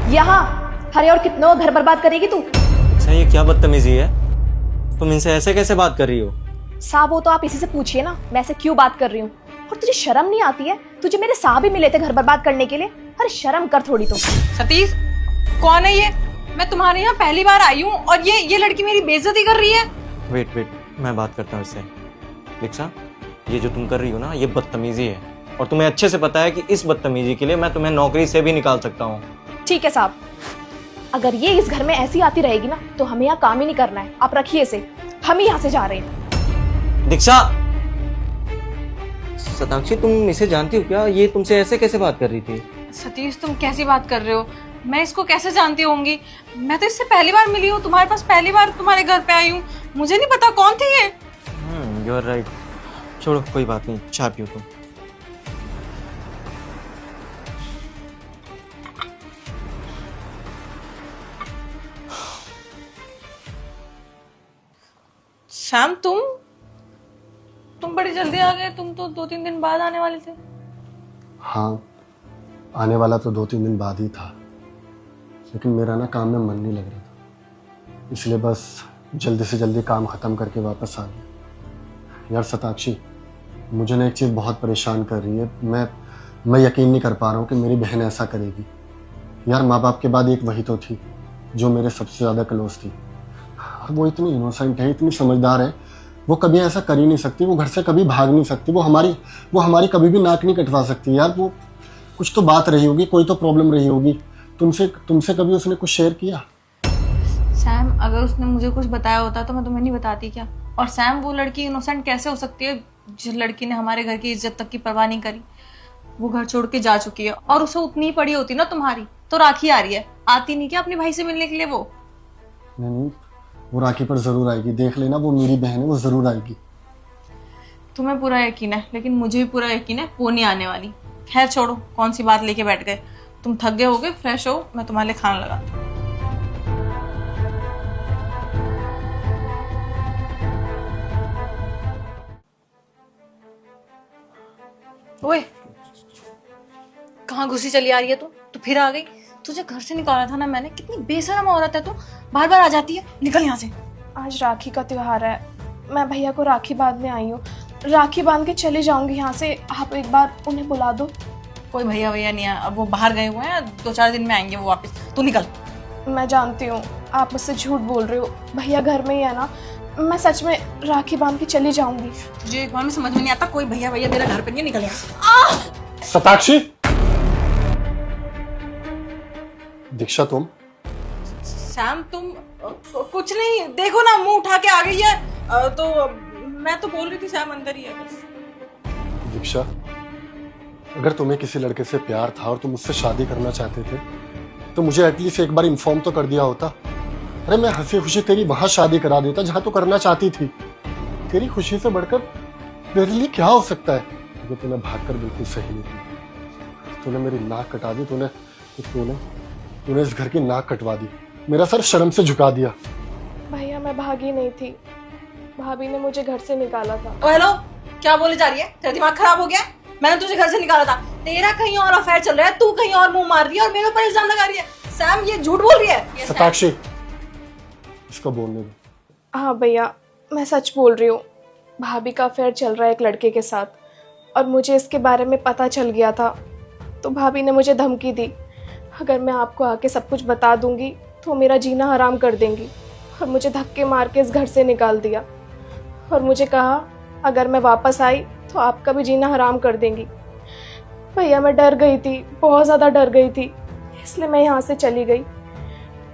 यहाँ। अरे और कितनों घर बर्बाद करेगी तू? अच्छा ये क्या बदतमीजी है? तुम इनसे ऐसे कैसे बात कर रही हो? साहब वो तो आप इसी से पूछिए ना, मैं ऐसे क्यों बात कर रही हूँ। और तुझे शर्म नहीं आती है? तुझे मेरे साहब ही मिले थे घर बर्बाद करने के लिए। अरे शर्म कर थोड़ी तो। सतीश, कौन है ये? मैं तुम्हारे यहाँ पहली बार आई हूँ और ये लड़की मेरी बेइज्जती कर रही है। वेट, मैं बात करता हूँ इससे। दीक्षा, ये जो तुम कर रही हो ना, ये बदतमीजी है और तुम्हें अच्छे से पता है कि इस बदतमीजी के लिए मैं तुम्हें नौकरी से भी निकाल सकता हूँ। ठीक है साहब, अगर ये इस घर में ऐसी आती रहेगी ना तो हमें यहाँ काम ही नहीं करना है। आप रखिए इसे, हम ही यहाँ से जा रहे हैं। दीक्षा, सताक्षी तुम इसे जानती हो क्या? ये तुमसे ऐसे कैसे बात कर रही थी? सतीश, तुम कैसी बात कर रहे हो? मैं इसको कैसे जानती होंगी? मैं तो इससे पहली बार मिली हूँ, तुम्हारे पास पहली बार तुम्हारे घर पे आई हूँ। मुझे नहीं पता कौन थी ये। You are right. छोड़ो, कोई बात नहीं, चाय पियो तुम। श्याम, तुम बड़ी जल्दी आ गए। तुम तो 2-3 दिन बाद आने वाले थे। हाँ, आने वाला तो 2-3 दिन बाद ही था, लेकिन मेरा ना काम में मन नहीं लग रहा था, इसलिए बस जल्दी से जल्दी काम ख़त्म करके वापस आ गया। यार सताक्षी, मुझे ना एक चीज़ बहुत परेशान कर रही है। मैं यकीन नहीं कर पा रहा हूँ कि मेरी बहन ऐसा करेगी। यार माँ बाप के बाद एक वही तो थी जो मेरे सबसे ज़्यादा क्लोज थी। और वो इतनी इनोसेंट है, इतनी समझदार है, वो कभी ऐसा कर ही नहीं सकती। वो घर से कभी भाग नहीं सकती। वो हमारी कभी भी नाक नहीं कटवा सकती। यार वो कुछ तो बात रही होगी, कोई तो प्रॉब्लम रही होगी। तुमसे कभी उसने कुछ शेयर किया? सैम, अगर उसने मुझे कुछ बताया होता तो मैं तुम्हें नहीं बताती क्या? और सैम, वो लड़की इनोसेंट कैसे हो सकती है जिस लड़की ने हमारे घर की इज्जत तक की परवाह नहीं करी? वो घर छोड़ के जा चुकी है और उसे उतनी ही पड़ी होती ना तुम्हारी तो राखी आ रही है। आती नहीं क्या अपने भाई से मिलने के लिए? वो नहीं, वो राखी पर जरूर आएगी। देख लेना, वो मेरी बहन है, वो जरूर आएगी। तुम्हें पूरा यकीन है, लेकिन मुझे भी पूरा यकीन है वो नहीं आने वाली। खैर छोड़ो, कौन सी बात लेके बैठ गए। तुम थक गए होगे, फ्रेश हो, मैं तुम्हारे लिए खाना लगाती हूँ। ओए, कहाँ घुसी चली आ रही है तू फिर आ गई? तुझे घर से निकाला था ना मैंने। कितनी बेशरम औरत है तू, बार बार आ जाती है। निकल यहाँ से। आज राखी का त्योहार है, मैं भैया को राखी बांधने आई हूँ। राखी बांध के चली जाऊंगी यहाँ से। आप एक बार उन्हें बुला दो। कोई भैया नहीं है, अब वो बाहर गए हुए हैं, 2-4 दिन में आएंगे वो वापस। तू निकल। मैं जानती हूँ आप मुझसे झूठ बोल रहे हो, भैया घर में ही है ना। मैं सच में राखी बांध के चली जाऊंगी। तुझे एक बार में समझ में नहीं आता, कोई भैया मेरा घर पे नहीं। निकल यहाँ से। सताक्षी, दीक्षा, तुम? सैम, तुम कुछ नहीं, देखो ना, मुंह उठा के आ गई है। तो मैं तो बोल रही थी सैम अंदर ही है बस। दीक्षा, अगर तुम्हें किसी लड़के से प्यार था और तुम उससे शादी करना चाहते थे तो मुझे एटलीस्ट एक बार इन्फॉर्म तो कर दिया होता। अरे मैं हंसी खुशी तेरी वहां शादी करा देता जहां तू करना चाहती थी। तेरी खुशी से बढ़कर मेरे लिए क्या हो सकता है? अगर तूने भागकर बिल्कुल सही नहीं किया। तूने मेरी नाक कटा दी। तूने इस घर की नाक कटवा दी। मेरा सर शर्म से झुका दिया। भैया मैं भागी नहीं थी, भाभी ने मुझे घर से निकाला था। ओ हेलो, क्या बोले जा रही है? तेरा दिमाग खराब हो गया? मैंने तुझे घर से निकाला था। तेरा कहीं और अफेयर चल रहा है, तू कहीं और मुंह मार रही है और मेरे ऊपर इल्जाम लगा रही है। सैम, ये झूठ बोल रही है। सताक्षी, इसको बोलने दो। हाँ भैया, मैं सच बोल रही हूँ। भाभी का अफेयर चल रहा है एक लड़के के साथ और मुझे इसके बारे में पता चल गया था। तो भाभी ने मुझे धमकी दी, अगर मैं आपको आके सब कुछ बता दूंगी तो मेरा जीना हराम कर देंगी। और मुझे धक्के मार के इस घर से निकाल दिया और मुझे कहा अगर मैं वापस आई तो आपका भी जीना हराम कर देंगी। भैया मैं डर गई थी, बहुत ज़्यादा डर गई थी, इसलिए मैं यहाँ से चली गई।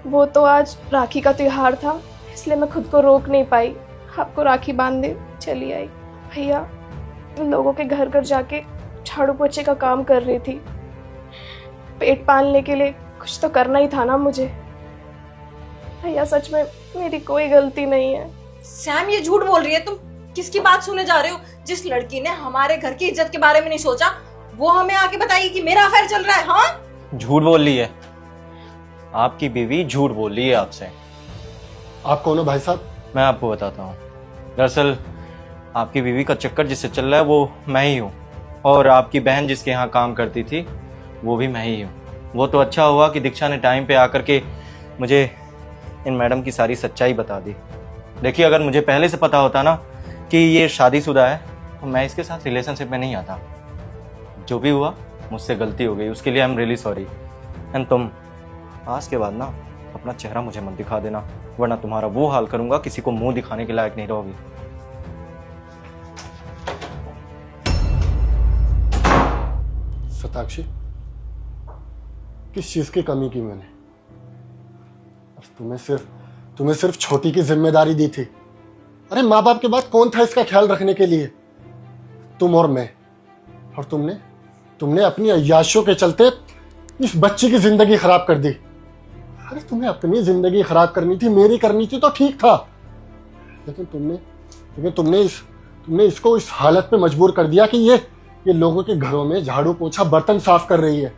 वो तो आज राखी का त्योहार था, इसलिए मैं खुद को रोक नहीं पाई, आपको राखी बांधने चली आई। भैया लोगों के घर घर जाके झाड़ू पोछे का काम कर रही थी। पेट पालने के लिए कुछ तो करना ही था ना मुझे। भैया सच में मेरी कोई गलती नहीं है। सैम, ये झूठ बोल रही है। तुम किसकी बात सुने जा रहे हो? जिस लड़की ने हमारे घर की इज्जत के बारे में नहीं सोचा, वो हमें आके बताएगी कि मेरा अफेयर चल रहा है। हाँ, झूठ बोल रही है आपकी बीवी, झूठ बोल रही है आपसे। आप कौन हो भाई साहब? मैं आपको बताता हूँ। दरअसल आपकी बीवी का चक्कर जिससे चल रहा है वो मैं ही हूँ, और आपकी बहन जिसके यहाँ काम करती थी वो भी मैं ही हूँ। वो तो अच्छा हुआ कि दीक्षा ने टाइम पे आकर के मुझे इन मैडम की सारी सच्चाई बता दी। देखिए, अगर मुझे पहले से पता होता ना कि ये शादीशुदा है तो मैं इसके साथ रिलेशनशिप में नहीं आता। जो भी हुआ मुझसे गलती हो गई, उसके लिए I am really sorry. And तुम आज के बाद ना अपना चेहरा मुझे मत दिखा देना, वरना तुम्हारा वो हाल करूंगा किसी को मुंह दिखाने के लायक नहीं रहोगी। सताक्षी, किस चीज की कमी की मैंने? तुम्हें सिर्फ छोटी की जिम्मेदारी दी थी। अरे माँ बाप के बाद कौन था इसका ख्याल रखने के लिए? तुम और मैं। और तुमने अपनी अय्याशों के चलते इस बच्ची की जिंदगी खराब कर दी। अरे तुम्हें अपनी जिंदगी खराब करनी थी, मेरी करनी थी तो ठीक था, लेकिन तुमने इसको इस हालत पे मजबूर कर दिया कि ये लोगों के घरों में झाड़ू पोछा बर्तन साफ कर रही है।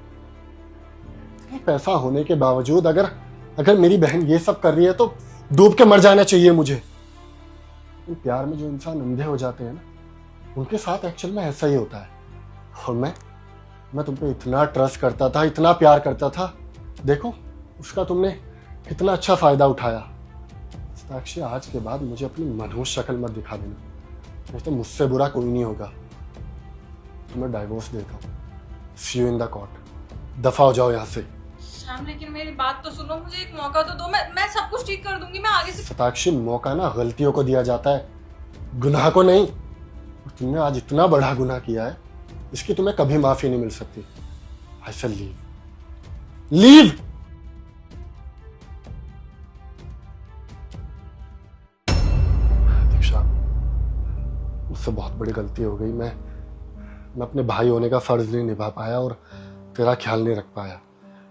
पैसा होने के बावजूद अगर मेरी बहन ये सब कर रही है तो डूब के मर जाना चाहिए मुझे। प्यार में जो इंसान अंधे हो जाते हैं ना, उनके साथ एक्चुअल में ऐसा ही होता है। और मैं तुम पे इतना ट्रस्ट करता था, इतना प्यार करता था, देखो उसका तुमने कितना अच्छा फायदा उठाया। साक्षी, आज के बाद मुझे अपनी मनहूस शक्ल मत दिखा देना, नहीं तो मुझसे बुरा कोई नहीं होगा। तुम्हें डाइवोर्स देता हूँ। सी यू इन द कोर्ट। दफा हो जाओ यहाँ से। श्याम, लेकिन मेरी बात तो सुनो, मुझे एक मौका तो दो। मैं सब कुछ ठीक कर दूंगी। मैं आगे से। सताक्षी, मौका ना गलतियों को दिया जाता है, गुनाह को नहीं। तुमने आज इतना बड़ा गुनाह किया है, इसकी तुम्हें कभी माफी नहीं मिल सकती। आई शैल लीव। दीक्षा, मुझसे बहुत बड़ी गलती हो गई। मैं अपने भाई होने का फर्ज नहीं निभा पाया और तेरा ख्याल नहीं रख पाया।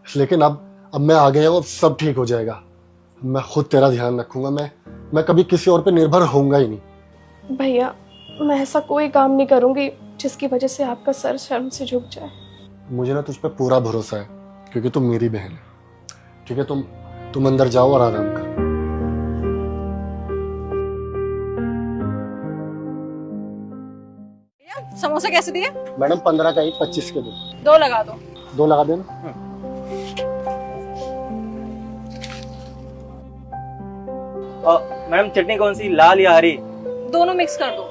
लेकिन अब मैं आ गया हूं, अब सब ठीक हो जाएगा। मैं खुद तेरा ध्यान रखूंगा। मैं कभी किसी और पे निर्भर होऊंगा ही नहीं। भैया, मैं ऐसा कोई काम नहीं करूंगी जिसकी वजह से आपका सर शर्म से झुक जाए। मुझे ना तुझ पे पूरा भरोसा है, क्योंकि तुम मेरी बहन है। ठीक है, तुम अंदर जाओ और आराम करो। समोसे कैसे दिए? मैडम 15 का 1, 25 के 2। 2 लगा दो। 2 लगा देना। मैडम, चटनी कौन सी, लाल या हरी? दोनों मिक्स कर दो।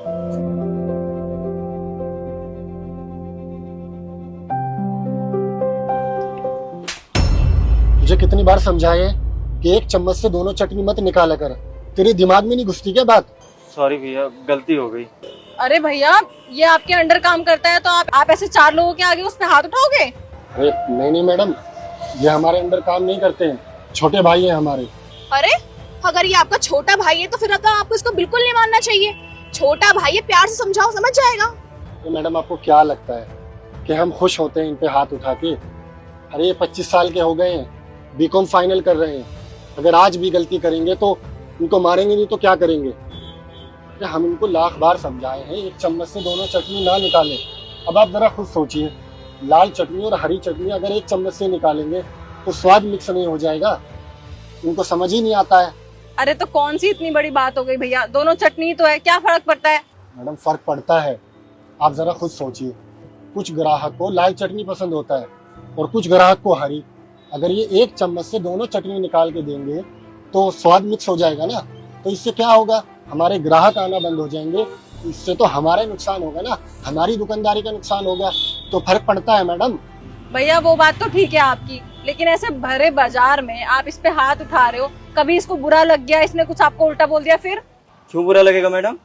तुझे कितनी बार समझाए कि 1 चम्मच से दोनों चटनी मत निकाला कर? तेरे दिमाग में नहीं घुसती क्या बात? सॉरी भैया, गलती हो गई। अरे भैया, ये आपके अंडर काम करता है तो आप ऐसे 4 लोगों के आगे उस पे हाथ उठाओगे? अरे नहीं मैडम, ये हमारे अंडर काम नहीं करते हैं, छोटे भाई हैं हमारे। अरे अगर ये आपका छोटा भाई है तो फिर तो आपको इसको बिल्कुल नहीं मानना चाहिए। छोटा भाई है, प्यार से समझाओ, समझ जाएगा। तो मैडम, आपको क्या लगता है कि हम खुश होते हैं इन पे हाथ उठा के? अरे ये 25 साल के हो गए हैं, बीकॉम फाइनल कर रहे हैं। अगर आज भी गलती करेंगे तो इनको मारेंगे नहीं तो क्या करेंगे? अरे हम इनको लाख बार समझाए हैं 1 चम्मच से दोनों चटनी ना निकालें। अब आप जरा खुद सोचिए, लाल चटनी और हरी चटनी अगर 1 चम्मच से निकालेंगे तो स्वाद मिक्स नहीं हो जाएगा? इनको समझ ही नहीं आता है। अरे तो कौन सी इतनी बड़ी बात हो गई भैया, दोनों चटनी तो है, क्या फर्क पड़ता है? मैडम, फर्क पड़ता है। आप जरा खुद सोचिए, कुछ ग्राहक को लाल चटनी पसंद होता है और कुछ ग्राहक को हरी। अगर ये 1 चम्मच से दोनों चटनी निकाल के देंगे तो स्वाद मिक्स हो जाएगा ना। तो इससे क्या होगा? हमारे ग्राहक आना बंद हो जाएंगे। इससे तो हमारे नुकसान होगा ना, हमारी दुकानदारी का नुकसान होगा। तो फर्क पड़ता है मैडम। भैया वो बात तो ठीक है आपकी, लेकिन ऐसे भरे बाजार में आप इस पे हाथ उठा रहे हो। कभी इसको बुरा लग गया, इसने कुछ आपको उल्टा बोल दिया, फिर? क्यों बुरा लगेगा मैडम?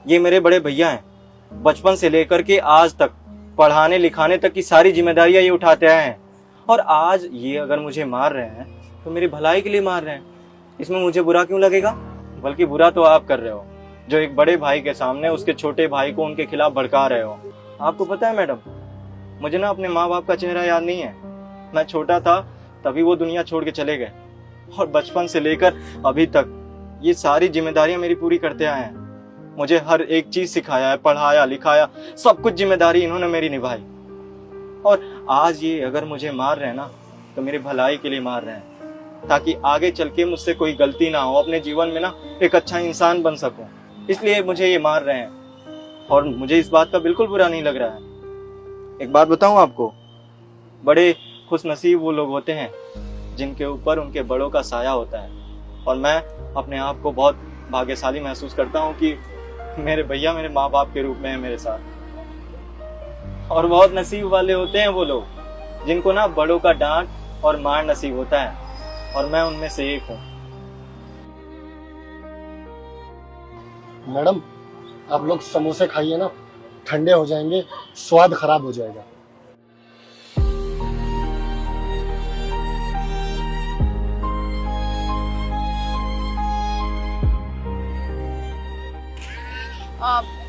ये मेरे बड़े भैया हैं, बचपन से लेकर के आज तक पढ़ाने लिखाने तक की सारी जिम्मेदारियां ये उठाते आए हैं। और आज ये अगर मुझे मार रहे हैं तो मेरी भलाई के लिए मार रहे हैं। इसमें मुझे बुरा क्यों लगेगा? बल्कि बुरा तो आप कर रहे हो, जो एक बड़े भाई के सामने उसके छोटे भाई को उनके खिलाफ भड़का रहे हो। आपको पता है मैडम, मुझे ना अपने माँ बाप का चेहरा याद नहीं है। मैं छोटा था तभी वो दुनिया छोड़ के चले गए, और बचपन से लेकर अभी तक ये सारी जिम्मेदारियां मेरी पूरी करते आए हैं। मुझे हर एक चीज सिखाया है, पढ़ाया लिखाया, सब कुछ जिम्मेदारी इन्होंने मेरी निभाई। और आज ये अगर मुझे मार रहे हैं ना तो मेरी भलाई के लिए मार रहे हैं, ताकि आगे चल के मुझसे कोई गलती ना हो, अपने जीवन में ना एक अच्छा इंसान बन सकूं। इसलिए मुझे ये मार रहे हैं और मुझे इस बात का बिल्कुल बुरा नहीं लग रहा है। एक बात बताऊं आपको, बड़े खुशनसीब वो लोग होते हैं जिनके ऊपर उनके बड़ों का साया होता है। और मैं अपने आप को बहुत भाग्यशाली महसूस करता हूँ कि मेरे भैया मेरे माँ बाप के रूप में है मेरे साथ। और बहुत नसीब वाले होते हैं वो लोग जिनको ना बड़ों का डांट और मार नसीब होता है, और मैं उनमें से एक हूँ। मैडम, आप लोग समोसे खाइए ना, ठंडे हो जाएंगे, स्वाद खराब हो जाएगा।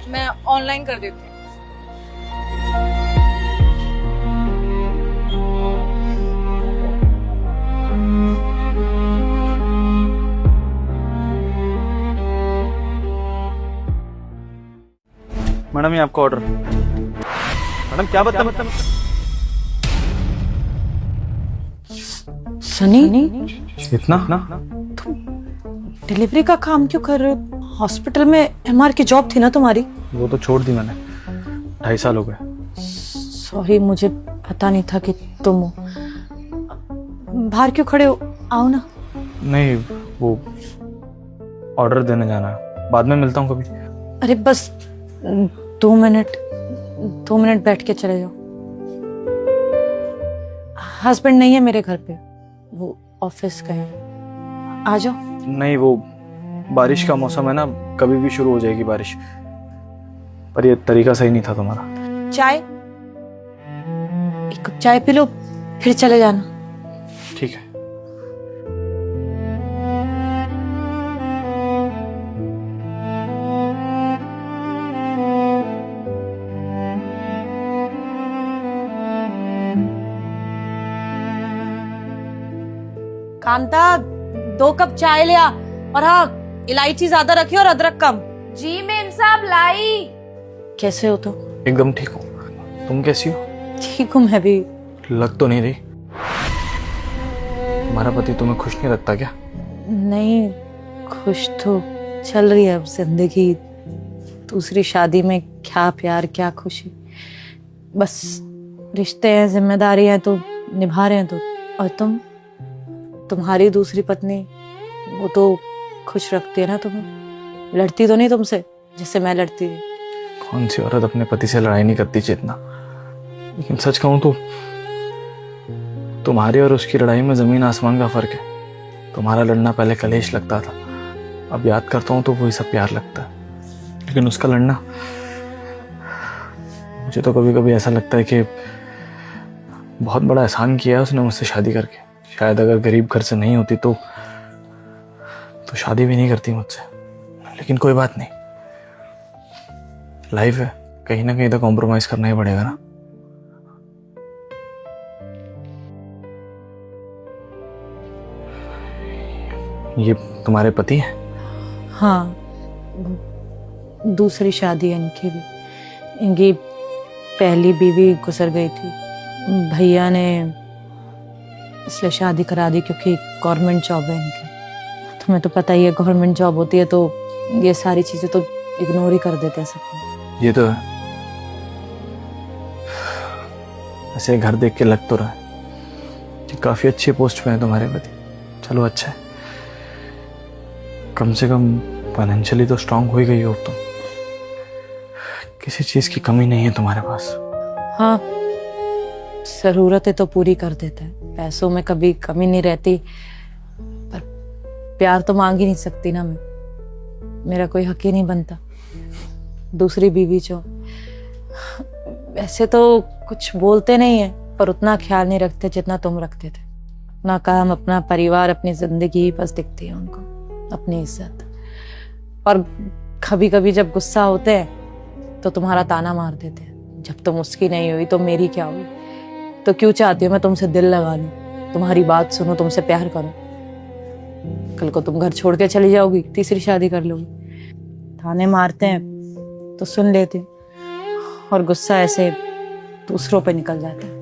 मैं ऑनलाइन कर देती हूँ। मैडम ये आपका ऑर्डर। मैडम क्या बता सनी, इतना डिलीवरी का काम क्यों कर रहे हो? हॉस्पिटल में एमआर की जॉब थी ना तुम्हारी? वो तो छोड़ दी मैंने, 2.5 साल हो गए। सॉरी, मुझे पता नहीं था कि तुम हो। बाहर क्यों खड़े हो? आओ ना। नहीं, वो ऑर्डर देने जाना है, बाद में मिलता हूँ कभी। अरे बस 2 मिनट बैठ के चले जाओ। हस्बैंड नहीं है मेरे घर पे, वो ऑफिस गए हैं। आ जाओ। नहीं, वो बारिश का मौसम है ना, कभी भी शुरू हो जाएगी बारिश। पर ये तरीका सही नहीं था तुम्हारा। चाय, एक कप चाय पी लो, फिर चले जाना। ठीक है। कांता, 2 कप चाय ले आ, और हाँ, इलायची ज्यादा रखी और अदरक कम। जी मेम साहब लाई। कैसे हो तुम? एकदम ठीक हूँ, तुम कैसी हो? ठीक हूँ मैं भी। लग तो नहीं रही। तुम्हारा पति तुम्हें खुश नहीं रखता क्या? नहीं, खुश तो चल रही है अब जिंदगी। दूसरी शादी में क्या प्यार, क्या खुशी। बस रिश्ते हैं, जिम्मेदारी है तो निभा रहे हैं। तो और तुम्हारी दूसरी पत्नी, वो तो खुश रखती है ना तुम्हें? लड़ती तो नहीं तुमसे जैसे मैं लड़ती थी? कौन सी औरत अपने पति से लड़ाई नहीं करती चेतना। लेकिन सच कहूं तो तुम्हारी और उसकी लड़ाई में जमीन आसमान का फर्क है। तुम्हारा लड़ना पहले कलेश लगता था, अब याद करता हूं तो वही सब प्यार लगता है। लेकिन उसका लड़ना, मुझे तो कभी कभी ऐसा लगता है कि बहुत बड़ा एहसान किया है उसने मुझसे शादी करके। शायद अगर गरीब घर से नहीं होती तो शादी भी नहीं करती मुझसे। लेकिन कोई बात नहीं, लाइफ है, कहीं ना कहीं तो कॉम्प्रोमाइज करना ही पड़ेगा ना। ये तुम्हारे पति हैं? हाँ, दूसरी शादी है इनकी भी। इनकी पहली बीवी गुजर गई थी, भैया ने इसलिए शादी करा दी क्योंकि गवर्नमेंट जॉब है इनकी। तुम्हें तो पता ही है, गवर्नमेंट जॉब होती है तो ये सारी चीजें तो इग्नोर ही कर देते हैं सब। ये तो है। ऐसे घर देख के लग तो रहा है कि काफी अच्छी पोस्ट पे है तुम्हारे पति। चलो अच्छा है, कम से कम फाइनेंशियली तो स्ट्रांग हो ही गई हो तुम। किसी चीज की कमी नहीं है तुम्हारे पास। हाँ, जरूरतें तो पूरी कर देते हैं, पैसों में कभी कमी नहीं रहती। पर प्यार तो मांग ही नहीं सकती ना मैं, मेरा कोई हक ही नहीं बनता। दूसरी बीवी जो, वैसे तो कुछ बोलते नहीं है पर उतना ख्याल नहीं रखते जितना तुम रखते थे। अपना काम, अपना परिवार, अपनी जिंदगी बस दिखती है उनको, अपनी इज्जत। और कभी कभी जब गुस्सा होते हैं तो तुम्हारा ताना मार देते हैं, जब तुम उसकी नहीं हुई तो मेरी क्या हुई। तो क्यों चाहती हो मैं तुमसे दिल लगा लूं, तुम्हारी बात सुनो, तुमसे प्यार करूं? कल को तुम घर छोड़ के चली जाओगी, तीसरी शादी कर लोगी। ताने मारते हैं तो सुन लेती, और गुस्सा ऐसे दूसरों पे निकल जाता है।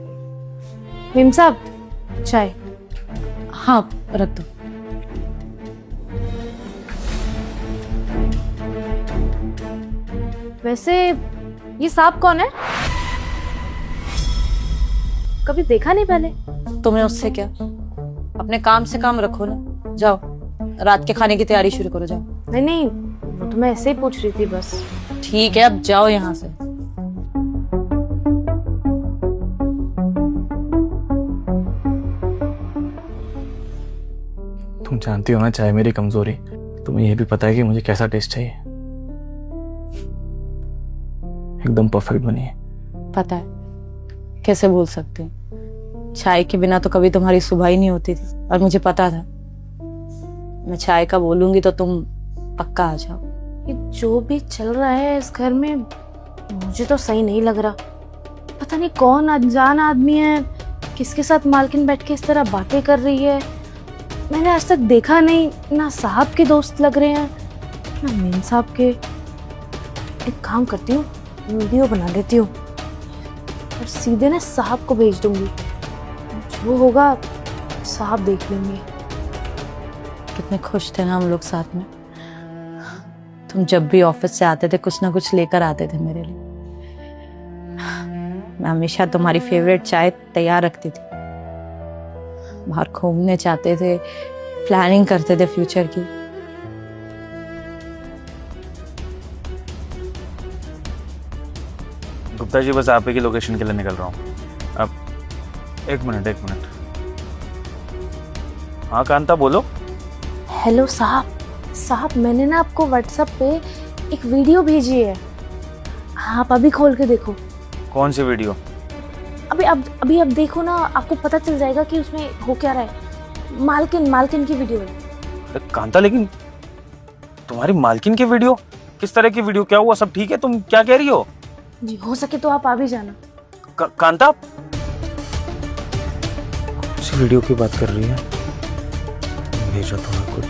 मेम साहब चाय। हाँ, रख दो। वैसे ये सांप कौन है? कभी देखा नहीं पहले। तुम्हें उससे क्या, अपने काम से काम रखो ना। जाओ रात के खाने की तैयारी शुरू करो, जाओ। नहीं नहीं, वो तो मैं ऐसे ही पूछ रही थी बस। ठीक है, अब जाओ यहाँ से। तुम जानती हो ना चाय मेरी कमजोरी, तुम्हें यह भी पता है कि मुझे कैसा टेस्ट चाहिए। एकदम परफेक्ट बनी है। पता है, कैसे भूल सकते हैं। चाय के बिना तो कभी तुम्हारी सुबह ही नहीं होती थी, और मुझे पता था मैं चाय का बोलूंगी तो तुम पक्का आ जाओ। ये जो भी चल रहा है इस घर में मुझे तो सही नहीं लग रहा। पता नहीं कौन अनजान आदमी है, किसके साथ मालकिन बैठ के इस तरह बातें कर रही है। मैंने आज तक देखा नहीं, ना साहब के दोस्त लग रहे हैं ना मेन साहब के। एक काम करती हूँ, वीडियो बना लेती हूँ और सीधे ना साहब को भेज दूंगी। जो होगा साहब देख लेंगे। कितने खुश थे ना हम लोग साथ में। तुम जब भी ऑफिस से आते थे कुछ ना कुछ लेकर आते थे मेरे लिए। मैं हमेशा तुम्हारी फेवरेट चाय तैयार रखती थी। बाहर घूमने जाते थे, प्लानिंग करते थे फ्यूचर की। गुप्ता जी बस आप ही की लोकेशन के लिए निकल रहा हूँ। अब एक मिनट। हाँ कांता बोलो। हेलो साहब, मैंने ना आपको व्हाट्सएप पे एक वीडियो भेजी है, आप अभी खोल के देखो। कौन सी वीडियो? अभी अब देखो ना, आपको पता चल जाएगा कि उसमें हो क्या रहा है। मालकिन की वीडियो है। कांता लेकिन तुम्हारी मालकिन की वीडियो? किस तरह की वीडियो? क्या हुआ? सब ठीक है? तुम क्या कह रही हो? जी हो सके तो आप आ भी जाना। कांता उसी वीडियो की बात कर रही है? भेजा तो है कुछ।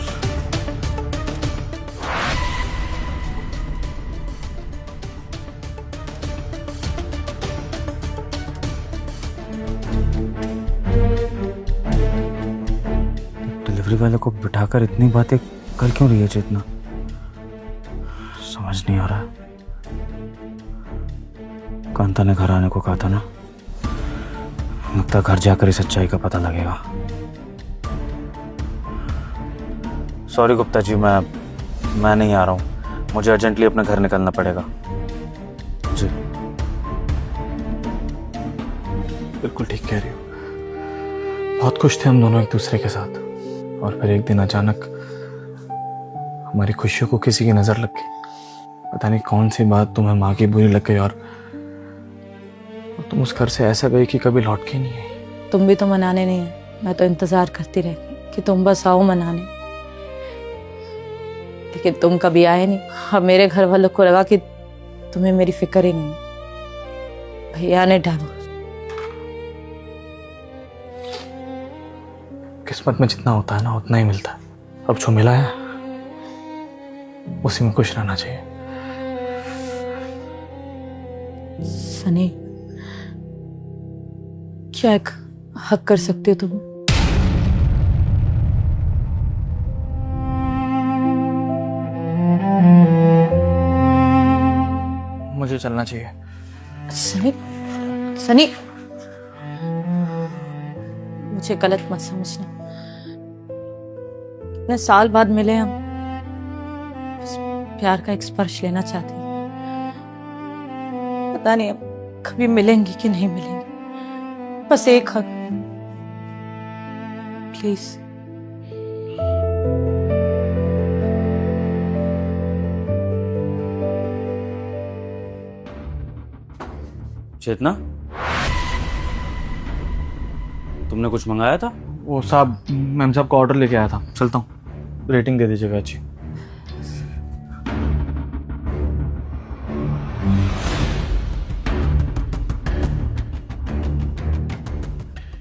डिलीवरी वाले को बिठाकर इतनी बातें कर क्यों रही है चेतना? समझ नहीं आ रहा। कांता ने घर आने को कहा था ना, लगता घर जाकर ही सच्चाई का पता लगेगा। सॉरी गुप्ता जी, मैं नहीं आ रहा हूँ। मुझे अर्जेंटली अपने घर निकलना पड़ेगा। जी बिल्कुल ठीक कह रही हो। बहुत खुश थे हम दोनों एक दूसरे के साथ, और फिर एक दिन अचानक हमारी खुशियों को किसी की नजर लग गई। पता नहीं कौन सी बात तुम्हें माँ की बुरी लग गई, और तुम उस घर से ऐसा गई कि कभी लौट के नहीं आई। तुम भी तो मनाने नहीं है, मैं तो इंतजार करती रह गई कि तुम बस आओ मनाने, लेकिन तुम कभी आए नहीं। अब मेरे घर वालों को लगा कि तुम्हें मेरी फिक्र ही नहीं। भैया ने डायवोर्स। किस्मत में जितना होता है ना उतना ही मिलता है। अब जो मिला है उसी में खुश रहना चाहिए। सनी, क्या एक हक कर सकती हो तुम? मुझे चलना चाहिए। सनी, सनी, मुझे गलत मत समझना। इतने साल बाद मिले हम, बस प्यार का एक स्पर्श लेना चाहती हूँ। पता नहीं अब कभी मिलेंगी कि नहीं मिलेंगी। बस एक हक प्लीज। चेतना, तुमने कुछ मंगाया था? वो साहब, मैम साहब का ऑर्डर लेके आया था। चलता हूँ, रेटिंग दे दीजिएगा अच्छी।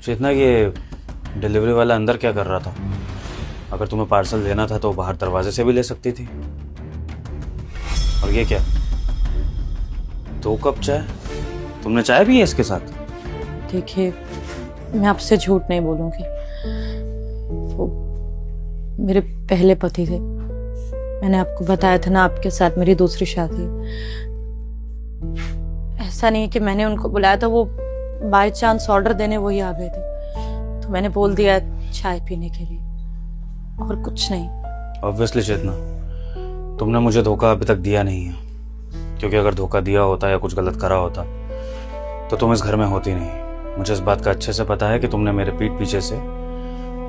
चेतना, ये डिलीवरी वाला अंदर क्या कर रहा था? अगर तुम्हें पार्सल देना था तो बाहर दरवाजे से भी ले सकती थी। और ये क्या, 2 कप चाय? तुमने चाय भी है इसके साथ? देखिए, मैं आपसे झूठ नहीं बोलूंगी। वो मेरे पहले पति थे। मैंने आपको बताया था ना, आपके साथ मेरी दूसरी शादी है। ऐसा नहीं कि मैंने उनको बुलाया था, वो बाय चांस ऑर्डर देने वही आ गए थे। तो मैंने बोल दिया चाय पीने के लिए, और कुछ नहीं। ऑब्वियसली चेतना, तुमने मुझे धोखा अभी तक दिया नहीं है, क्योंकि अगर धोखा दिया होता या कुछ गलत करा होता तो तुम इस घर में होती नहीं। मुझे इस बात का अच्छे से पता है कि तुमने मेरे पीठ पीछे से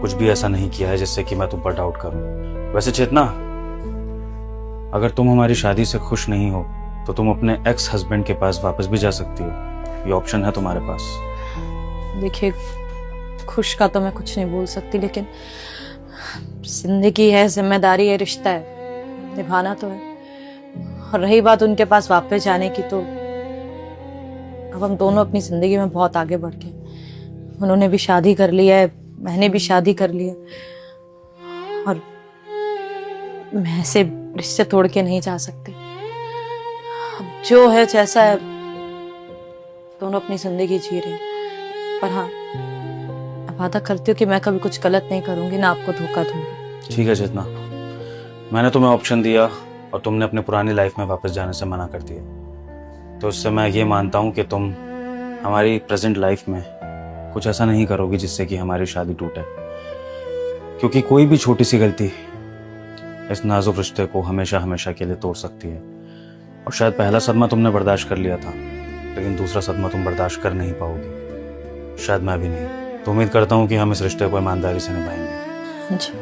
कुछ भी ऐसा नहीं किया है जिससे कि मैं तुम पर डाउट करूं। वैसे चेतना, अगर तुम हमारी शादी से खुश नहीं हो तो तुम अपने एक्स हस्बैंड के पास वापस भी जा सकती हो, ये ऑप्शन है तुम्हारे पास। देखिए, खुश का तो मैं कुछ नहीं बोल सकती, लेकिन जिंदगी है, जिम्मेदारी है, रिश्ता है, निभाना तो है। और रही बात उनके पास वापस जाने की, तो अब हम दोनों अपनी जिंदगी में बहुत आगे बढ़ गए। उन्होंने भी शादी कर लिया है, मैंने भी शादी कर लिया, और मैं ऐसे रिश्ते तोड़ के नहीं जा सकती। अब जो है जैसा है, दोनों अपनी जिंदगी जी रहे हैं। पर हाँ, मैं वादा करती हूँ कि मैं कभी कुछ गलत नहीं करूंगी, ना आपको धोखा दूंगी। ठीक है चेतना, मैंने तुम्हें ऑप्शन दिया और तुमने अपने पुरानी लाइफ में वापस जाने से मना कर दिया, तो उससे मैं ये मानता हूँ कि तुम हमारी प्रेजेंट लाइफ में कुछ ऐसा नहीं करोगी जिससे कि हमारी शादी टूटे, क्योंकि कोई भी छोटी सी गलती इस नाजुक रिश्ते को हमेशा हमेशा के लिए तोड़ सकती है। और शायद पहला सदमा तुमने बर्दाश्त कर लिया था, लेकिन दूसरा सदमा तुम बर्दाश्त कर नहीं पाओगी, शायद मैं भी नहीं। तो उम्मीद करता हूँ कि हम इस रिश्ते को ईमानदारी से निभाएंगे। जी।